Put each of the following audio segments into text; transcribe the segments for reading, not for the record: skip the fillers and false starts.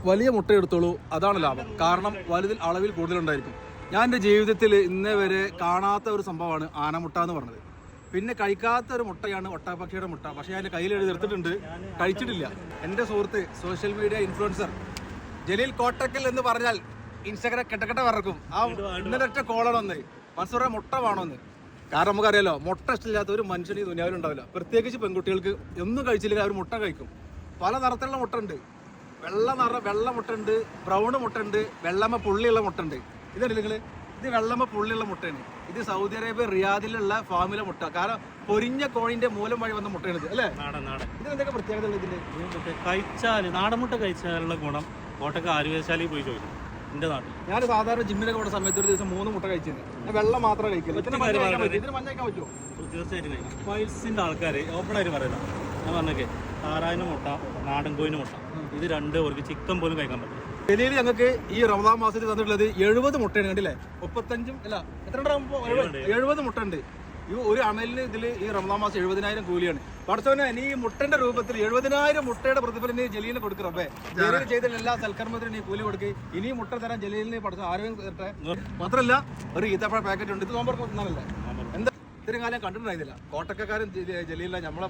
വലിയ മുട്ട എടുത്തോളൂ, അതാണ് ലാഭം. കാരണം വലുതിൽ അളവിൽ കൂടുതലുണ്ടായിരിക്കും. ഞാൻ എൻ്റെ ജീവിതത്തിൽ ഇന്നേ വരെ കാണാത്ത ഒരു സംഭവമാണ് ആനമുട്ട എന്ന് പറഞ്ഞത്. പിന്നെ കഴിക്കാത്ത ഒരു മുട്ടയാണ് ഒട്ടകപ്പക്ഷിയുടെ മുട്ട. പക്ഷേ ഞാൻ എൻ്റെ കയ്യിൽ എടുത്തിട്ടുണ്ട്, കഴിച്ചിട്ടില്ല. എൻ്റെ സുഹൃത്ത് social media influencer Jaleel Kottakkal എന്ന് പറഞ്ഞാൽ ഇൻസ്റ്റാഗ്രാം കെട്ടക്കെട്ട പറക്കും. ആ ഇന്നലെ ഒറ്റ കോളാണോന്ന് മൻസൂറെ മുട്ട വേണമെന്ന്. കാരണം നമുക്കറിയാലോ, മുട്ട ഇഷ്ടമില്ലാത്ത ഒരു മനുഷ്യന് ഈ ദുനിയാവിലുണ്ടാവില്ല. പ്രത്യേകിച്ച് പെൺകുട്ടികൾക്ക് ഒന്നും കഴിച്ചില്ലെങ്കിൽ അവർ മുട്ട കഴിക്കും. പല നിറത്തിലുള്ള മുട്ട ഉണ്ട്. വെള്ള മുട്ട ഉണ്ട്, ബ്രൗൺ മുട്ട ഉണ്ട്, വെള്ളമ്മ പുള്ളിയുള്ള മുട്ട ഉണ്ട്. ഇതല്ലേ നിങ്ങൾ, ഇത് വെള്ളമ്മ പുള്ളിയുള്ള മുട്ടയാണ്. ഇത് സൗദി അറേബ്യ റിയാദിലുള്ള ഫാമിലെ മുട്ട. കാരണം പൊരിഞ്ഞ കോഴിന്റെ മൂലം വഴി വന്ന മുട്ടയാണിത് അല്ലേ? ഇതിനെന്തൊക്കെ പ്രത്യേകത ഉള്ളത്? ഇതിന്റെ കഴിച്ചാൽ നാടൻ മുട്ട കഴിച്ചാലുള്ള ഗുണം കോട്ടക്ക ആയുർവേദശാലയിൽ പോയി ചോദിക്കും. എന്റെ നാട്ടിൽ ഞാൻ സാധാരണ ജിമ്മിലൊക്കെ പോകുന്ന സമയത്ത് ഒരു ദിവസം 3 മുട്ട കഴിച്ചിട്ടുണ്ട്. വെള്ളം മാത്രമേ കഴിക്കുള്ളൂ. ഇതിന് മഞ്ഞ കഴിക്കാൻ പറ്റുമോ? തീർച്ചയായിട്ടും കഴിക്കും. ഫൈൽസിന്റെ ആൾക്കാർ ഓപ്പണായിട്ട് പറയുന്നത് ഞാൻ പറഞ്ഞേക്കെ, താറാവിന് മുട്ട, നാടൻ കോഴിന് മുട്ട, ഇത് 2 പേർക്ക് ചിക്കൻ പോലും കഴിക്കാൻ പറ്റും. ഡൽഹിയിൽ ഞങ്ങൾക്ക് ഈ റമദാൻ മാസത്തിൽ തന്നിട്ടുള്ളത് 70 മുട്ടയാണ്. കണ്ടില്ലേ? 35 അല്ല എത്ര 70 മുട്ട ഉണ്ട്. ഈ ഒരു അമലിന് ഇതിൽ ഈ റമദാൻ മാസം 70,000 കൂലിയാണ്. പഠിച്ചവനെ നീ ഈ മുട്ടന്റെ രൂപത്തിൽ 70,000 മുട്ടയുടെ പ്രതിഫലം നീ ജലീലിന് കൊടുക്കറപ്പേ. ജലീൽ ചെയ്ത എല്ലാ സൽക്കർമ്മത്തിനും നീ കൂലി കൊടുക്കുക. ഇനി മുട്ട തരാൻ ജലീലിന് പഠിച്ച ആരോഗ്യം തരട്ടെ. മാത്രമല്ല ഒരു ഈത്തപ്പഴ പാക്കറ്റ് ഉണ്ട്. ഇത് നോമ്പർക്ക് ഒന്നാണല്ലേ? എന്താ ഇത്രയും കാലം കണ്ടിട്ടുണ്ടായിരുന്നില്ല. കോട്ടക്കാരൻ ജലീല നമ്മളെ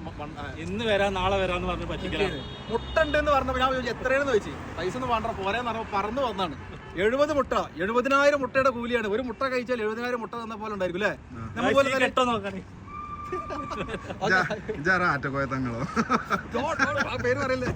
ഇന്ന് വരാം നാളെ വരാന്ന് പറഞ്ഞ് പറ്റിക്കലാണ്. മുട്ട ഉണ്ടെന്ന് പറഞ്ഞപ്പോൾ ഞാൻ ചോദിച്ചു എത്രയാണെന്ന് ചോദിച്ചു. പൈസ ഒന്നും വേണ്ട പോരാന്ന് പറഞ്ഞപ്പോൾ പറന്നു വന്നാണ്. 70 മുട്ട, 70,000 മുട്ടയുടെ കൂലിയാണ്. ഒരു മുട്ട കഴിച്ചാൽ 70,000 മുട്ട തന്ന പോലെ ഉണ്ടായിരിക്കും അല്ലേ? പേര് പറയല്ലേ.